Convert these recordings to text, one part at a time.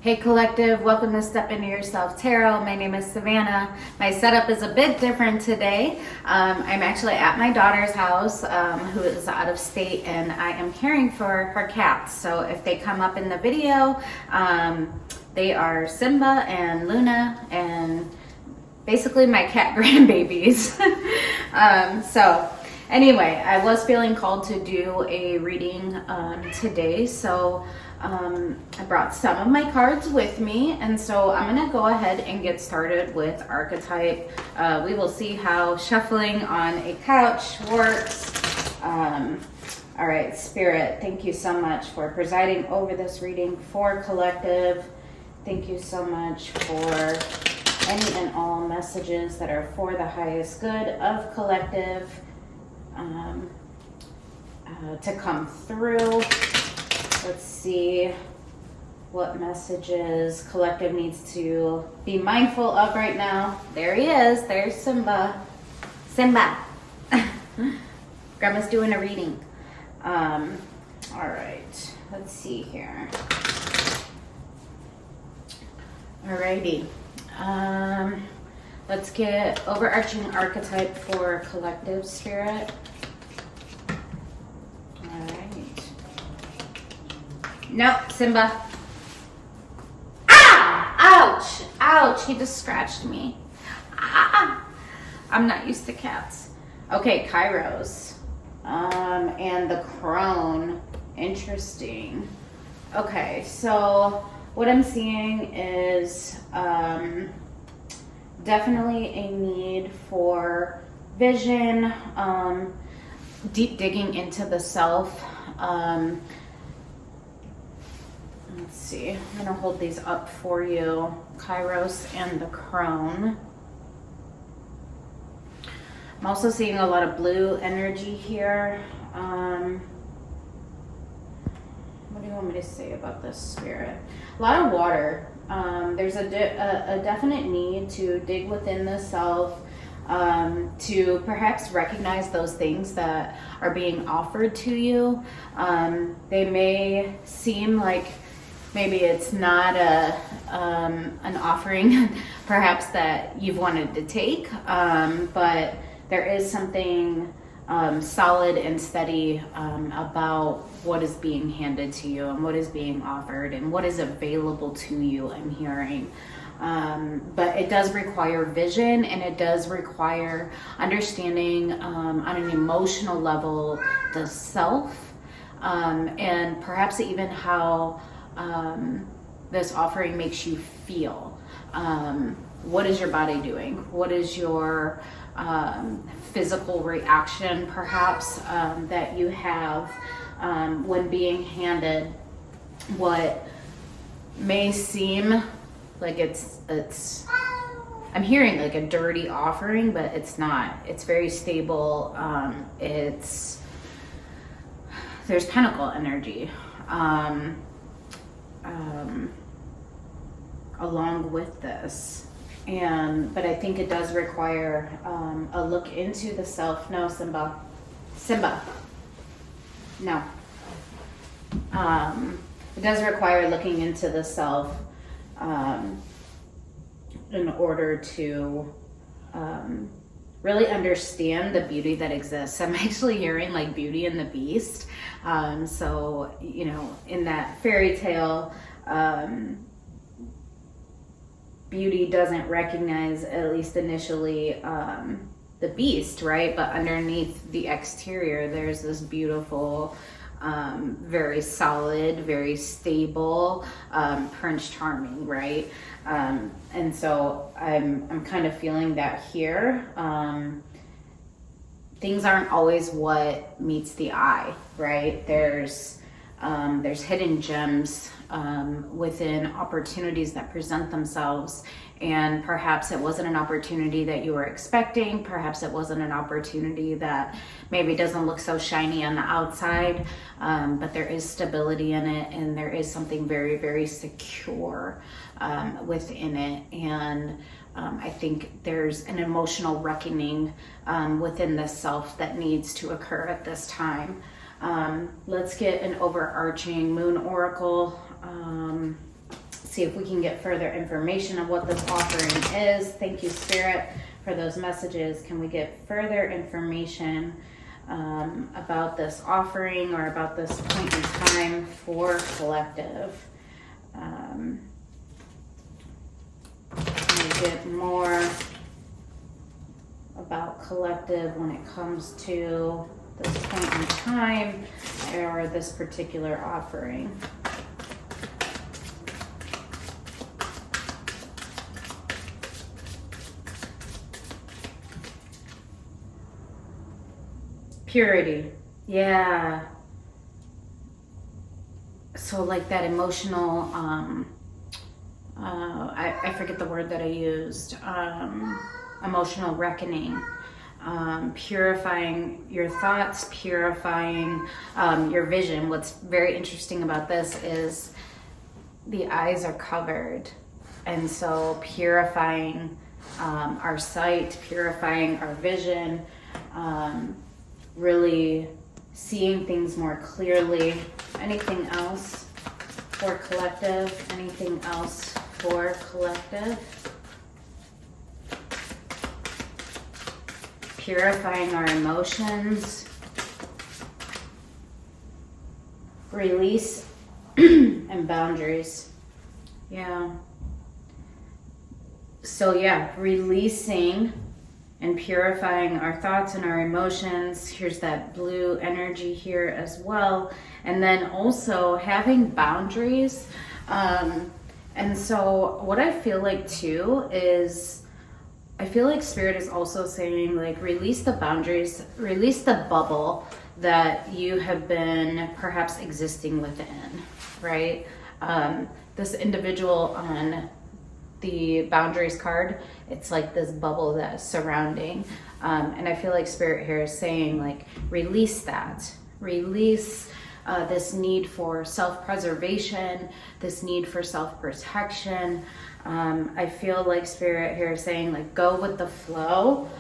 Hey Collective, welcome to Step Into Yourself Tarot. My name is Savannah. My setup is a bit different today. I'm actually at my daughter's house, who is out of state, and I am caring for her cats. So if they come up in the video, they are Simba and Luna, and basically my cat grandbabies. So anyway, I was feeling called to do a reading today, so I brought some of my cards with me, and so I'm going to go ahead and get started with archetype. We will see how shuffling on a couch works. All right, Spirit, thank you so much for presiding over this reading for Collective. Thank you so much for any and all messages that are for the highest good of Collective to come through. Let's see what messages Collective needs to be mindful of right now. There he is. There's Simba. Simba. Grandma's doing a reading. All right. Let's see here. Alrighty. Let's get overarching archetype for Collective, Spirit. Nope, Simba. Ah! Ouch! Ouch! He just scratched me. Ah! I'm not used to cats. Okay, Kairos. And the crone. Interesting. Okay, so what I'm seeing is definitely a need for vision, deep digging into the self. Let's see, I'm going to hold these up for you, Kairos and the crone. I'm also seeing a lot of blue energy here. What do you want me to say about this, Spirit? A lot of water. There's a definite need to dig within the self, to perhaps recognize those things that are being offered to you. They may seem like maybe it's not an offering perhaps that you've wanted to take, but there is something solid and steady about what is being handed to you and what is being offered and what is available to you, I'm hearing. But it does require vision, and it does require understanding on an emotional level the self, and perhaps even how this offering makes you feel. What is your body doing? What is your physical reaction, perhaps, that you have when being handed what may seem like it's I'm hearing like a dirty offering, but it's not. It's very stable. There's pentacle energy along with this, but I think it does require a look into the self. No, Simba, no. It does require looking into the self in order to really understand the beauty that exists. I'm actually hearing like Beauty and the Beast. So, you know, in that fairy tale, Beauty doesn't recognize, at least initially, the beast, right? But underneath the exterior, there's this beautiful, very solid, very stable Prince Charming, right? And so I'm kind of feeling that here. Things aren't always what meets the eye, right? There's hidden gems within opportunities that present themselves, and perhaps it wasn't an opportunity that you were expecting. Perhaps it wasn't an opportunity that maybe doesn't look so shiny on the outside, but there is stability in it, and there is something very, very secure within it. And I think there's an emotional reckoning within the self that needs to occur at this time. Let's get an overarching moon oracle. see if we can get further information of what this offering is. Thank you, Spirit, for those messages. Can we get further information about this offering or about this point in time for collective? Can we get more about collective when it comes to this point in time or this particular offering? Purity. Yeah. So like that emotional, I forget the word that I used, emotional reckoning, purifying your thoughts, purifying your vision. What's very interesting about this is the eyes are covered. And so purifying our sight, purifying our vision, really seeing things more clearly. Anything else for collective? Anything else for collective? Purifying our emotions. Release and boundaries. Yeah. So yeah, releasing and purifying our thoughts and our emotions. Here's that blue energy here as well. And then also having boundaries. And so what I feel like too is, I feel like Spirit is also saying like, release the boundaries, release the bubble that you have been perhaps existing within, right? This individual on the boundaries card, it's like this bubble that's surrounding. And I feel like Spirit here is saying like, release that. Release this need for self-preservation, this need for self-protection. I feel like Spirit here is saying like, go with the flow,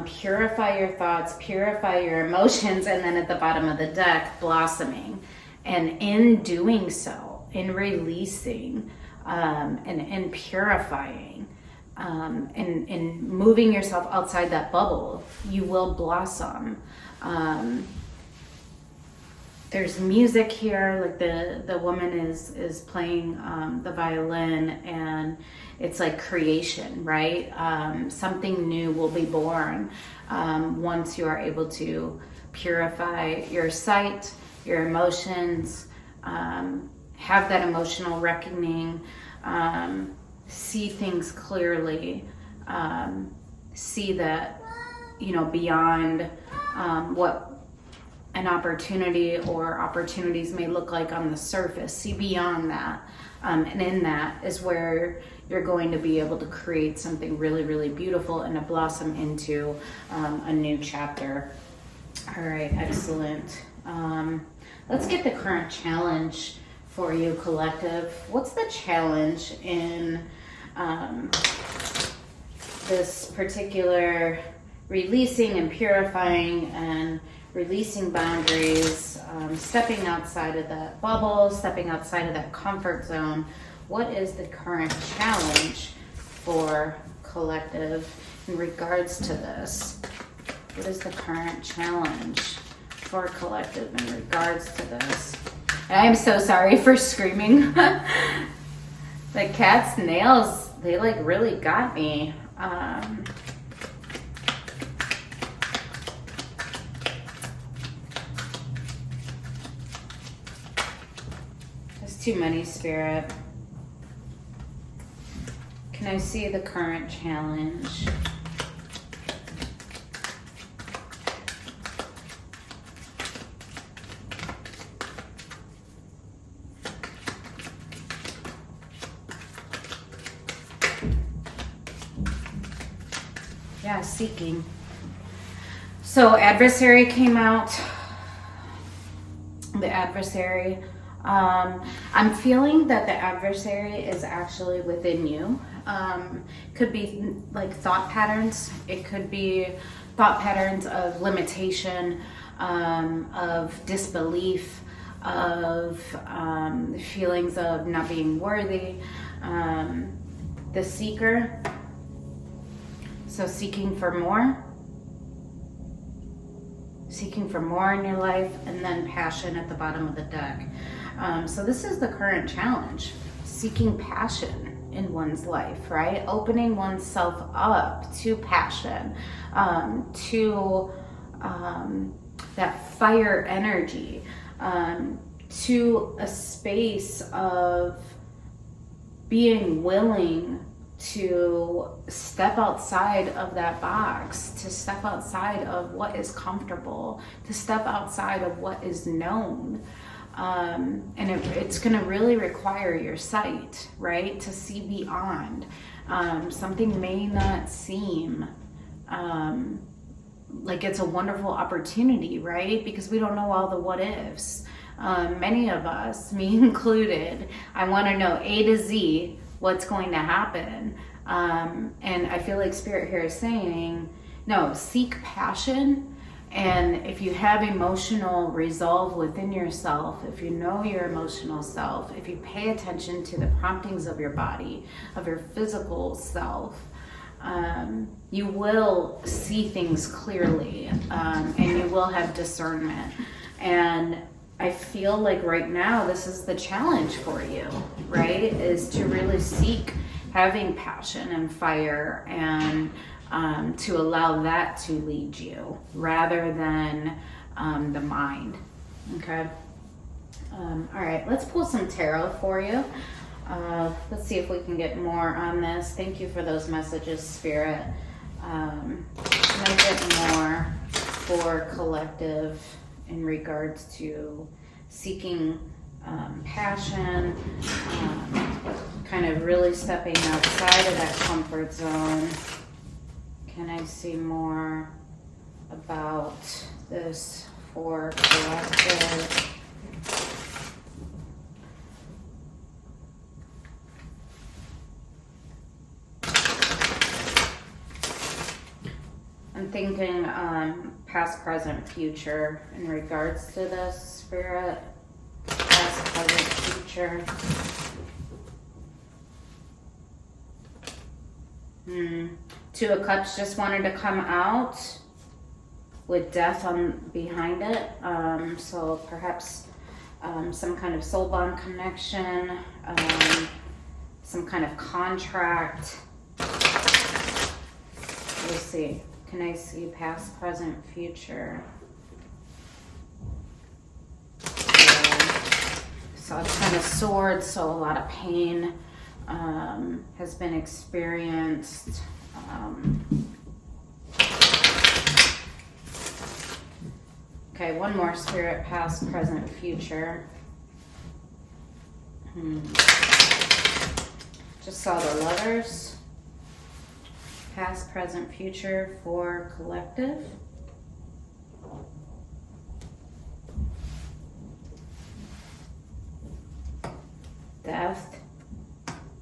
purify your thoughts, purify your emotions, and then at the bottom of the deck, blossoming. And in doing so, in releasing, and purifying, and moving yourself outside that bubble, you will blossom. There's music here, like the woman is playing the violin, and it's like creation, right? Something new will be born once you are able to purify your sight, your emotions, have that emotional reckoning, see things clearly, see that, you know, beyond what an opportunity or opportunities may look like on the surface. See beyond that. And in that is where you're going to be able to create something really, really beautiful and to blossom into a new chapter. All right, excellent. Let's get the current challenge for you, collective. What's the challenge in this particular releasing and purifying and releasing boundaries, stepping outside of that bubble, stepping outside of that comfort zone? What is the current challenge for collective in regards to this? What is the current challenge for collective in regards to this? And I'm so sorry for screaming. The cat's nails, they like really got me. Too many, Spirit. Can I see the current challenge? Yeah, seeking. So adversary came out. The adversary. I'm feeling that the adversary is actually within you. Could be like thought patterns. It could be thought patterns of limitation, of disbelief, of feelings of not being worthy. The seeker, so seeking for more in your life, and then passion at the bottom of the deck. So this is the current challenge, seeking passion in one's life, right? Opening oneself up to passion, to that fire energy, to a space of being willing to step outside of that box, to step outside of what is comfortable, to step outside of what is known. And it's going to really require your sight, right? To see beyond. Something may not seem like it's a wonderful opportunity, right? Because we don't know all the what ifs. Many of us, me included, I want to know A to Z what's going to happen. And I feel like Spirit here is saying, no, seek passion. And if you have emotional resolve within yourself, if you know your emotional self, if you pay attention to the promptings of your body, of your physical self, you will see things clearly, and you will have discernment. And I feel like right now this is the challenge for you, right? Is to really seek having passion and fire, and to allow that to lead you rather than the mind. Okay. All right, let's pull some tarot for you. Let's see if we can get more on this. Thank you for those messages, Spirit. Can I get more for collective in regards to seeking passion, kind of really stepping outside of that comfort zone? Can I see more about this for collective? I'm thinking past, present, future in regards to this, Spirit. Past, present, future. Two of Cups just wanted to come out with death on behind it. So perhaps some kind of soul bond connection, some kind of contract. We'll see. Can I see past, present, future? So a Ten of Swords, so a lot of pain has been experienced. Okay, one more, Spirit, past, present, future. Just saw the Lovers. Past, present, future for collective. Death.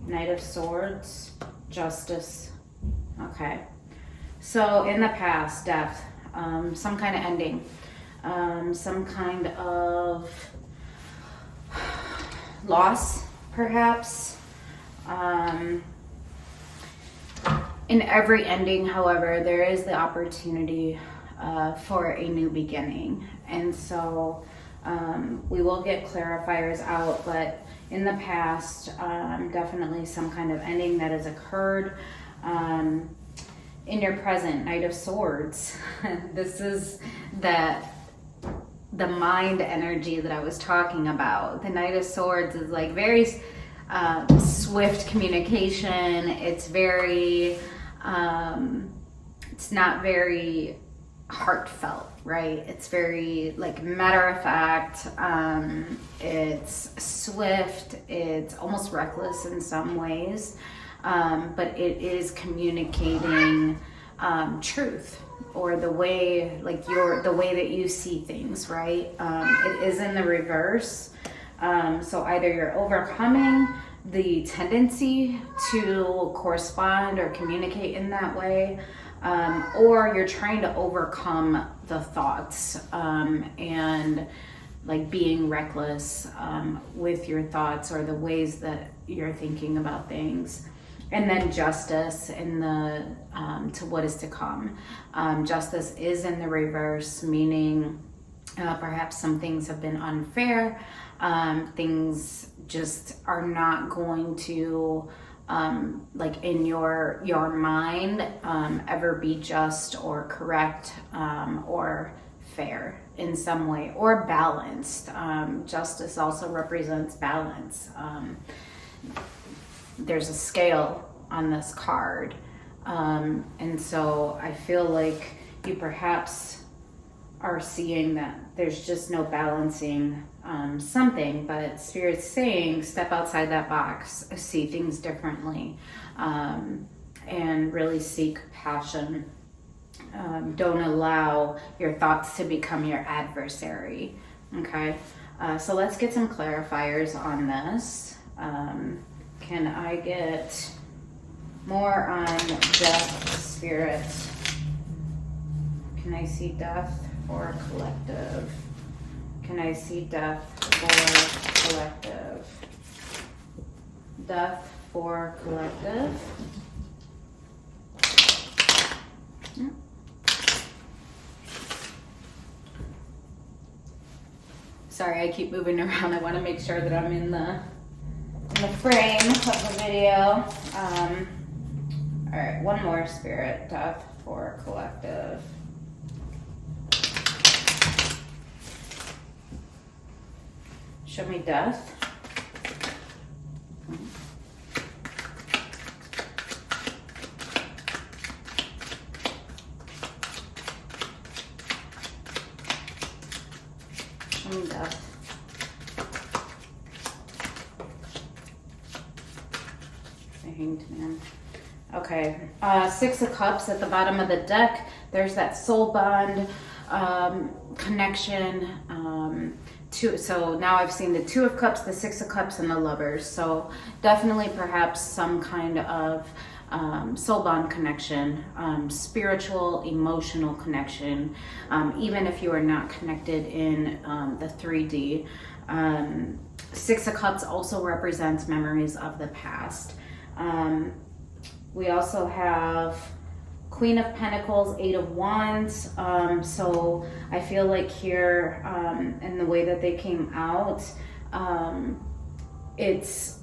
Knight of Swords. Justice. Okay. So in the past, death. Some kind of ending. Some kind of loss, perhaps. In every ending, however, there is the opportunity for a new beginning. And so we will get clarifiers out, but in the past, definitely some kind of ending that has occurred. In your present, Knight of Swords, this is the mind energy that I was talking about. The Knight of Swords is like very swift communication. It's very, it's not very heartfelt, right? It's very like matter of fact. It's swift. It's almost reckless in some ways, but it is communicating truth, or the way, like the way that you see things, right? It is in the reverse. So either you're overcoming the tendency to correspond or communicate in that way, or you're trying to overcome the thoughts and like being reckless with your thoughts or the ways that you're thinking about things. And then justice in the to what is to come. Justice is in the reverse, meaning perhaps some things have been unfair. Things just are not going to, like in your mind, ever be just or correct or fair in some way, or balanced. Justice also represents balance. There's a scale on this card. And so I feel like you perhaps are seeing that there's just no balancing something, but Spirit's saying step outside that box, see things differently, and really seek passion. Don't allow your thoughts to become your adversary. Okay, so let's get some clarifiers on this. Can I get more on death, Spirit? Can I see death for collective? Can I see death for collective? Death for collective. Sorry, I keep moving around. I want to make sure that I'm in the frame of the video. All right, one more, Spirit. Death for collective. Show me death. Show me death. The Hanged Man. Okay, Six of Cups at the bottom of the deck. There's that soul bond connection. So now I've seen the Two of Cups, the Six of Cups, and the Lovers. So definitely perhaps some kind of soul bond connection, spiritual, emotional connection, even if you are not connected in the 3D. Six of Cups also represents memories of the past. We also have Queen of Pentacles, Eight of Wands. So I feel like here, in the way that they came out, it's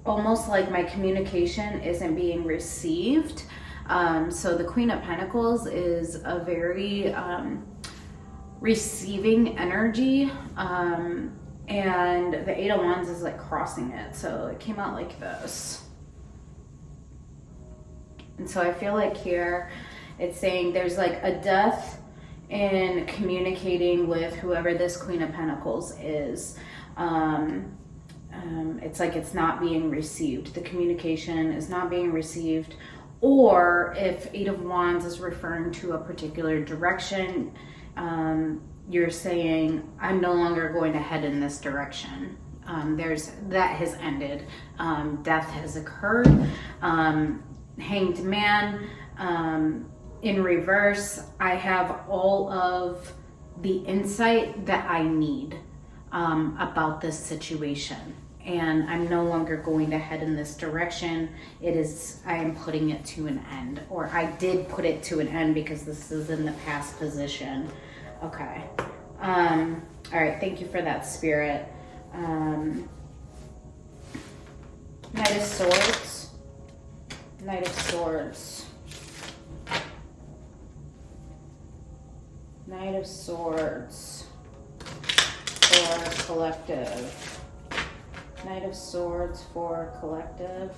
almost like my communication isn't being received. So the Queen of Pentacles is a very receiving energy. And the Eight of Wands is like crossing it. So it came out like this. And so I feel like here it's saying there's like a death in communicating with whoever this Queen of Pentacles is. It's like it's not being received. The communication is not being received. Or if Eight of Wands is referring to a particular direction, you're saying, I'm no longer going to head in this direction. That has ended. Death has occurred. Hanged Man, in reverse, I have all of the insight that I need about this situation, and I'm no longer going to head in this direction. I am putting it to an end, or I did put it to an end because this is in the past position. Okay. All right, thank you for that, Spirit. Knight of Swords. Knight of Swords. Knight of Swords for collective. Knight of Swords for collective.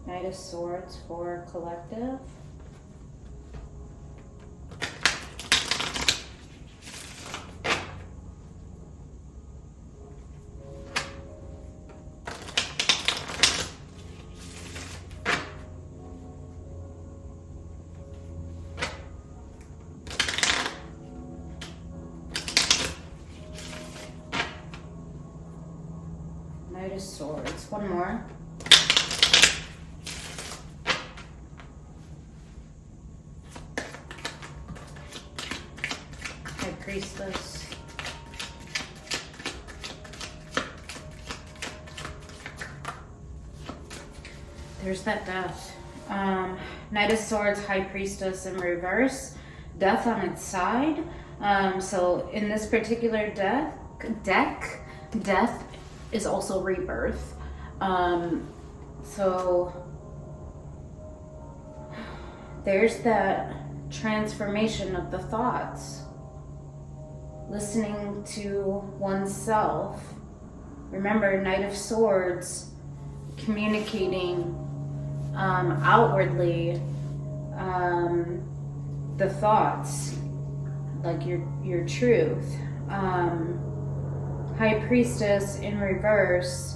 Knight of Swords for collective. Knight of Swords. One more. Priestess. There's that death. Knight of Swords, High Priestess in reverse. Death on its side. So in this particular deck, death is also rebirth. So there's that transformation of the thoughts. Listening to oneself. Remember, Knight of Swords, communicating outwardly the thoughts, like your truth. High Priestess in reverse.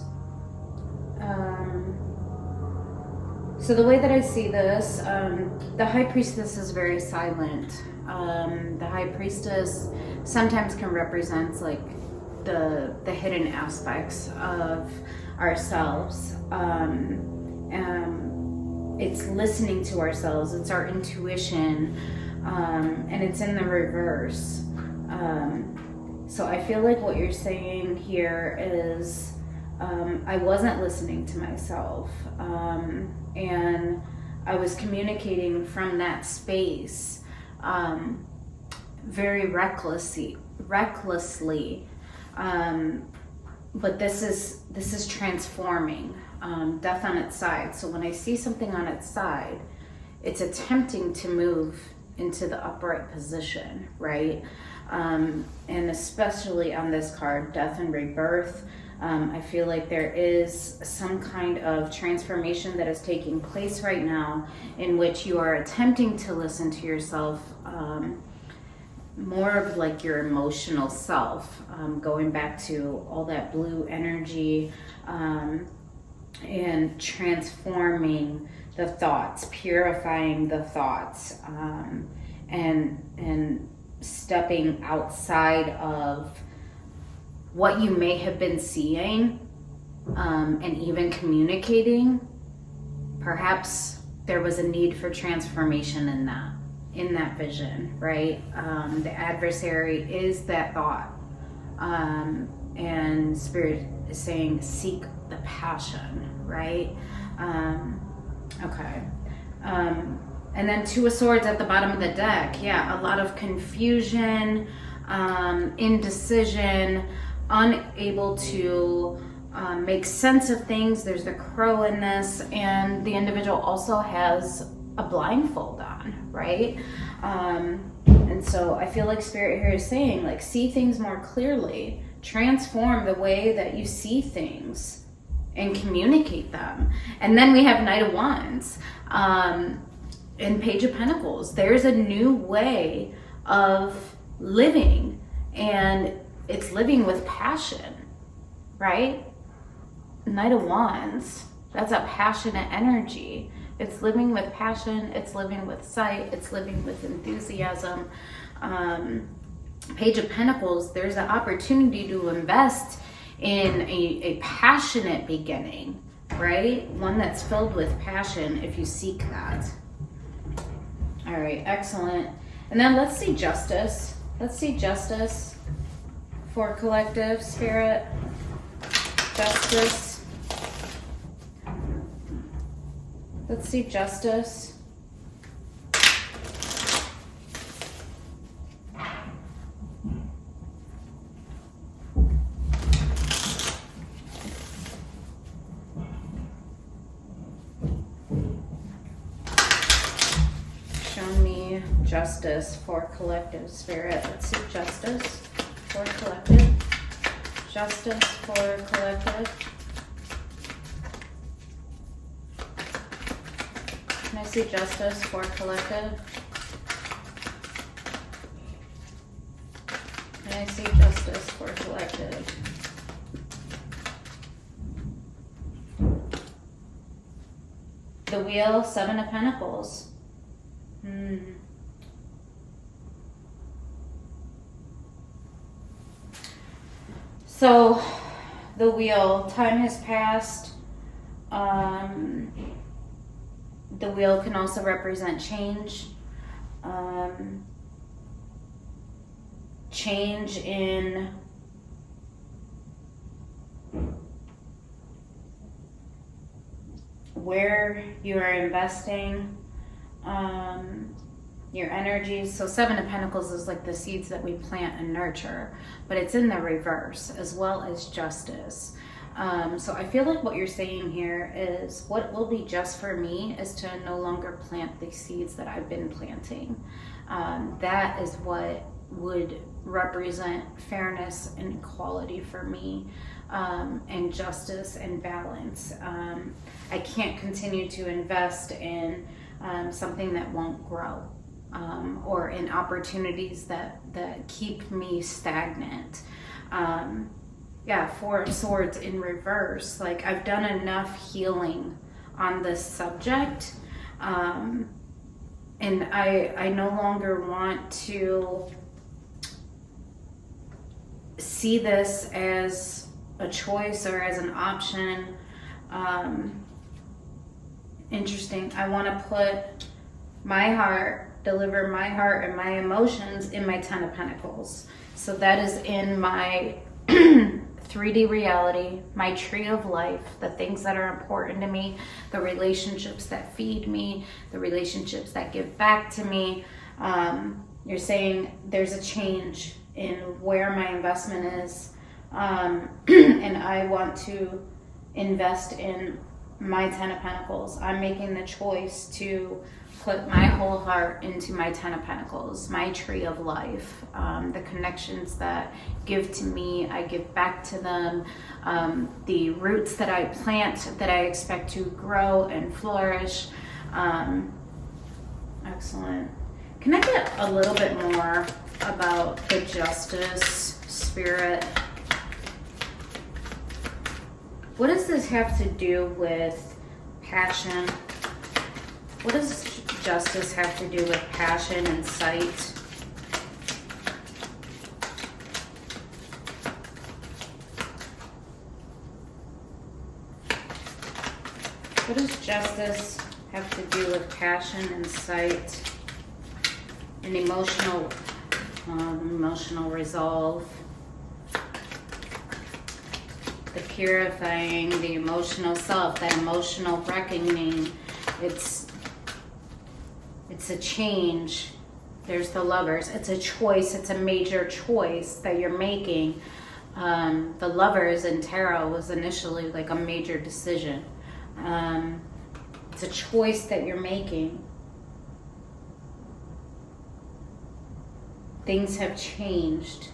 So the way that I see this, the High Priestess is very silent. The High Priestess sometimes can represent like the hidden aspects of ourselves. It's listening to ourselves. It's our intuition, and it's in the reverse. So I feel like what you're saying here is I wasn't listening to myself, and I was communicating from that space very recklessly. But this is transforming. Death on its side. So when I see something on its side, it's attempting to move into the upright position, right? And especially on this card, Death and Rebirth, I feel like there is some kind of transformation that is taking place right now in which you are attempting to listen to yourself, more of like your emotional self, going back to all that blue energy, and transforming the thoughts, purifying the thoughts, and stepping outside of what you may have been seeing, and even communicating. Perhaps there was a need for transformation in that vision, right? The adversary is that thought, and Spirit is saying seek the passion, right? Okay. And then Two of Swords at the bottom of the deck. Yeah, a lot of confusion, indecision, unable to make sense of things. There's the Crow in this, and the individual also has a blindfold on, right? And so I feel like Spirit here is saying, like, see things more clearly, transform the way that you see things and communicate them. And then we have Knight of Wands and Page of Pentacles. There's a new way of living, and it's living with passion, right? Knight of Wands, that's a passionate energy. It's living with passion, it's living with sight, it's living with enthusiasm. Page of Pentacles, there's an opportunity to invest in a passionate beginning, right? One that's filled with passion if you seek that. All right, excellent. And then let's see Justice. Let's see Justice for collective Spirit. Justice. Let's see Justice. Justice for collective Spirit. Let's see Justice for collective. Justice for collective. Can I see Justice for collective? Can I see Justice for collective? The Wheel, Seven of Pentacles. So, the Wheel, time has passed. The Wheel can also represent change. change in where you are investing your energies. So Seven of Pentacles is like the seeds that we plant and nurture, but it's in the reverse, as well as justice. So I feel like what you're saying here is what will be just for me is to no longer plant the seeds that I've been planting. That is what would represent fairness and equality for me, and justice and balance. I can't continue to invest in something that won't grow, or in opportunities that keep me stagnant. Yeah, Four of Swords in reverse. Like, I've done enough healing on this subject, and I no longer want to see this as a choice or as an option. Interesting. I want to put my heart, deliver my heart and my emotions in my Ten of Pentacles. So that is in my 3D reality, my tree of life, the things that are important to me, the relationships that feed me, the relationships that give back to me. You're saying there's a change in where my investment is, and I want to invest in my Ten of Pentacles. I'm making the choice to put my whole heart into my Ten of Pentacles, my tree of life. The connections that give to me, I give back to them. The roots that I plant, that I expect to grow and flourish. Excellent. Can I get a little bit more about the Justice Spirit? What does this have to do with passion? What does Justice have to do with passion and sight? What does Justice have to do with passion and sight and emotional resolve? The purifying, the emotional self, that emotional reckoning. It's a change. There's the Lovers. It's a choice. It's a major choice that you're making. The Lovers in tarot was initially like a major decision. It's a choice that you're making. Things have changed.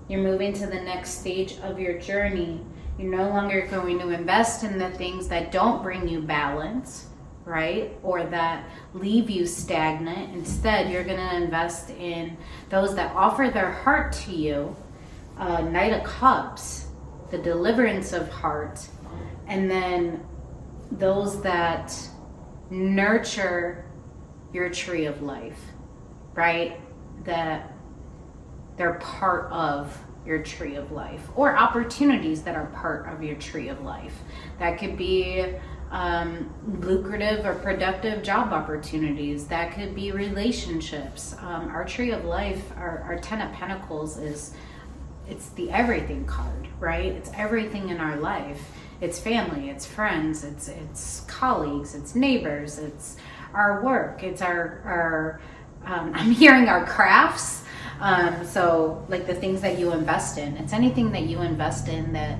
You're moving to the next stage of your journey. You're no longer going to invest in the things that don't bring you balance, right? Or that leave you stagnant. Instead, you're going to invest in those that offer their heart to you. Knight of Cups, the deliverance of heart. And then those that nurture your tree of life, right? That they're part of your tree of life, or opportunities that are part of your tree of life. That could be lucrative or productive job opportunities. That could be relationships. Our tree of life, our Ten of Pentacles it's the everything card, right? It's everything in our life. It's family, it's friends, it's colleagues, it's neighbors, it's our work, it's our I'm hearing our crafts. So like the things that you invest in, it's anything that you invest in that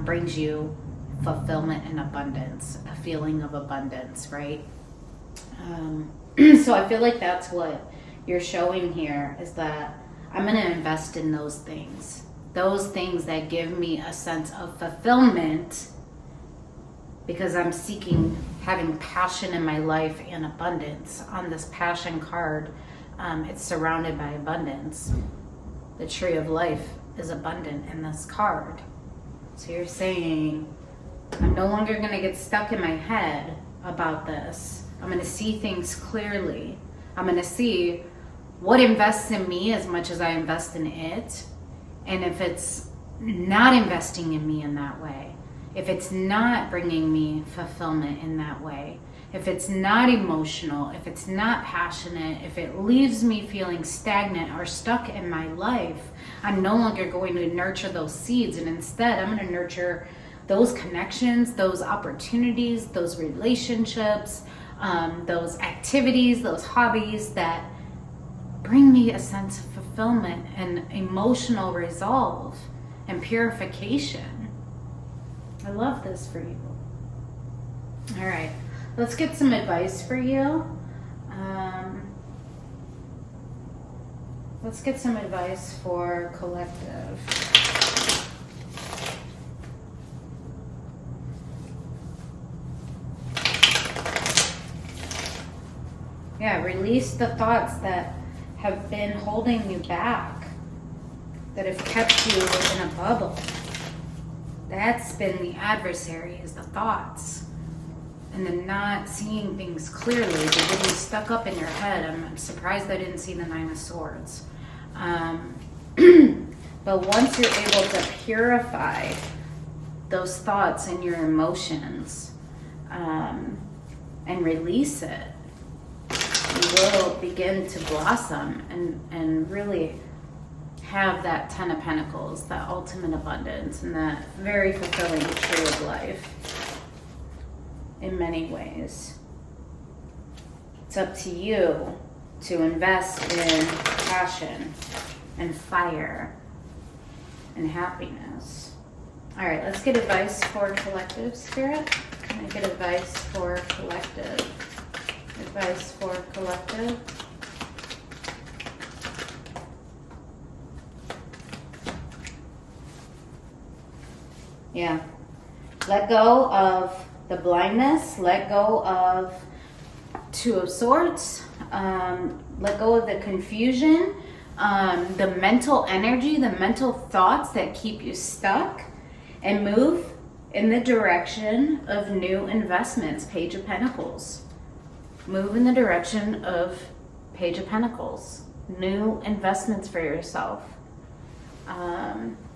brings you fulfillment and abundance, a feeling of abundance, right? So I feel like that's what you're showing here, is that I'm going to invest in those things that give me a sense of fulfillment, because I'm seeking having passion in my life and abundance. On this passion card, it's surrounded by abundance. The tree of life is abundant in this card. So you're saying, I'm no longer going to get stuck in my head about this. I'm going to see things clearly. I'm going to see what invests in me as much as I invest in it. And if it's not investing in me in that way, if it's not bringing me fulfillment in that way, if it's not emotional, if it's not passionate, if it leaves me feeling stagnant or stuck in my life, I'm no longer going to nurture those seeds. And instead, I'm going to nurture those connections, those opportunities, those relationships, those activities, those hobbies that bring me a sense of fulfillment and emotional resolve and purification. I love this for you. All right, let's get some advice for you. Let's get some advice for collective. Yeah, release the thoughts that have been holding you back, that have kept you in a bubble. That's been the adversary, is the thoughts. And then not seeing things clearly, they're getting stuck up in your head. I'm surprised I didn't see the 9 of Swords. But once you're able to purify those thoughts and your emotions and release it, you will begin to blossom and really have that 10 of Pentacles, that ultimate abundance, and that very fulfilling tree of life in many ways. It's up to you to invest in passion and fire and happiness. All right, let's get advice for collective, Spirit. Can I get advice for collective? Advice for collective. Yeah. Let go of the blindness. Let go of 2 of Swords. Let go of the confusion, the mental energy, the mental thoughts that keep you stuck, and move in the direction of new investments. Page of Pentacles. Move in the direction of Page of Pentacles. New investments for yourself.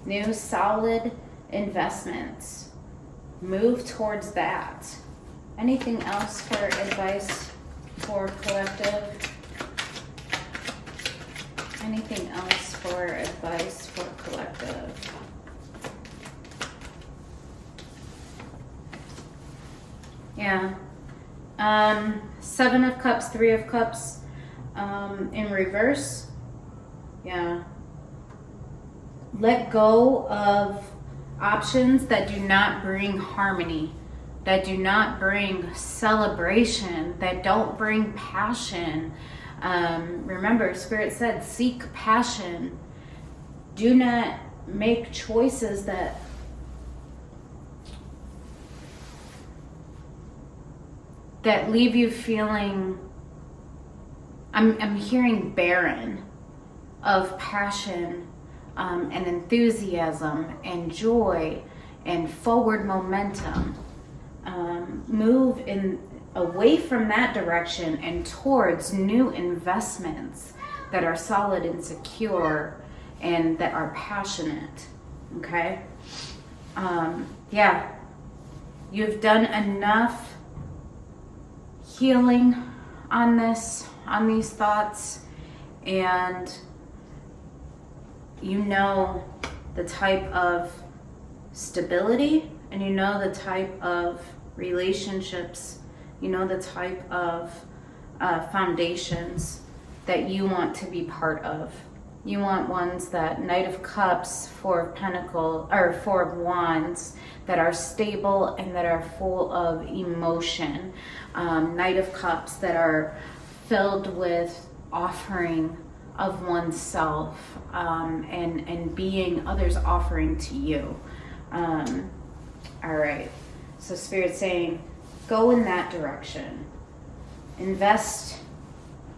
New solid investments. Move towards that. Anything else for advice for collective? Anything else for advice for collective? Yeah. 7 of Cups, 3 of Cups in reverse. Yeah. Let go of options that do not bring harmony, that do not bring celebration, that don't bring passion. Remember, Spirit said, seek passion. Do not make choices that leave you feeling, I'm hearing barren of passion and enthusiasm and joy and forward momentum. Move away from that direction and towards new investments that are solid and secure and that are passionate. Okay? Yeah. You've done enough healing on these thoughts, and you know the type of stability, and you know the type of relationships, you know the type of foundations that you want to be part of. You want ones that Knight of Cups, 4 of Pentacles, or 4 of Wands, that are stable and that are full of emotion. Knight of Cups that are filled with offering of oneself and being others offering to you. All right. So Spirit's saying, go in that direction. Invest,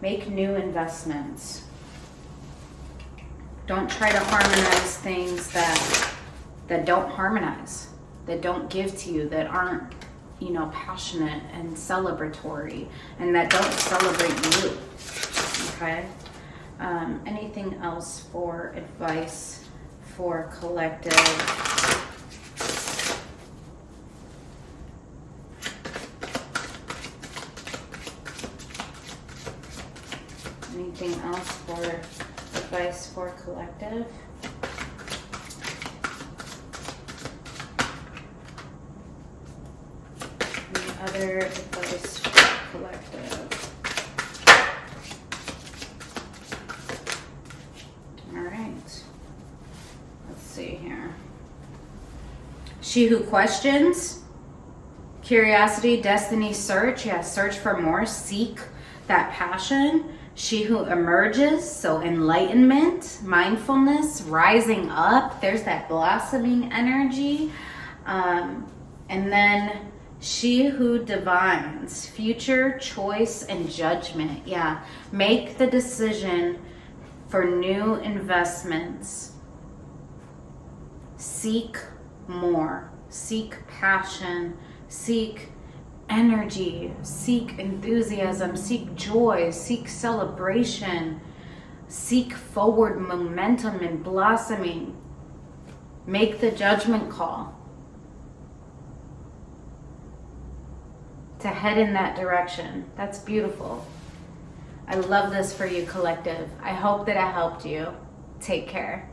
make new investments. Don't try to harmonize things that don't harmonize, that don't give to you, that aren't, passionate and celebratory, and that don't celebrate you. Okay? Anything else for advice for collective? else for advice for collective? Any other advice for collective? All right. Let's see here. She who questions, curiosity, destiny, search. Yeah, search for more, seek that passion. She who emerges, so enlightenment, mindfulness, rising up. There's that blossoming energy. And then she who divines, future, choice, and judgment. Yeah, make the decision for new investments. Seek more, seek passion, seek energy, seek enthusiasm, seek joy, seek celebration, seek forward momentum and blossoming. Make the judgment call to head in that direction. That's beautiful. I love this for you, collective. I hope that I helped you. Take care.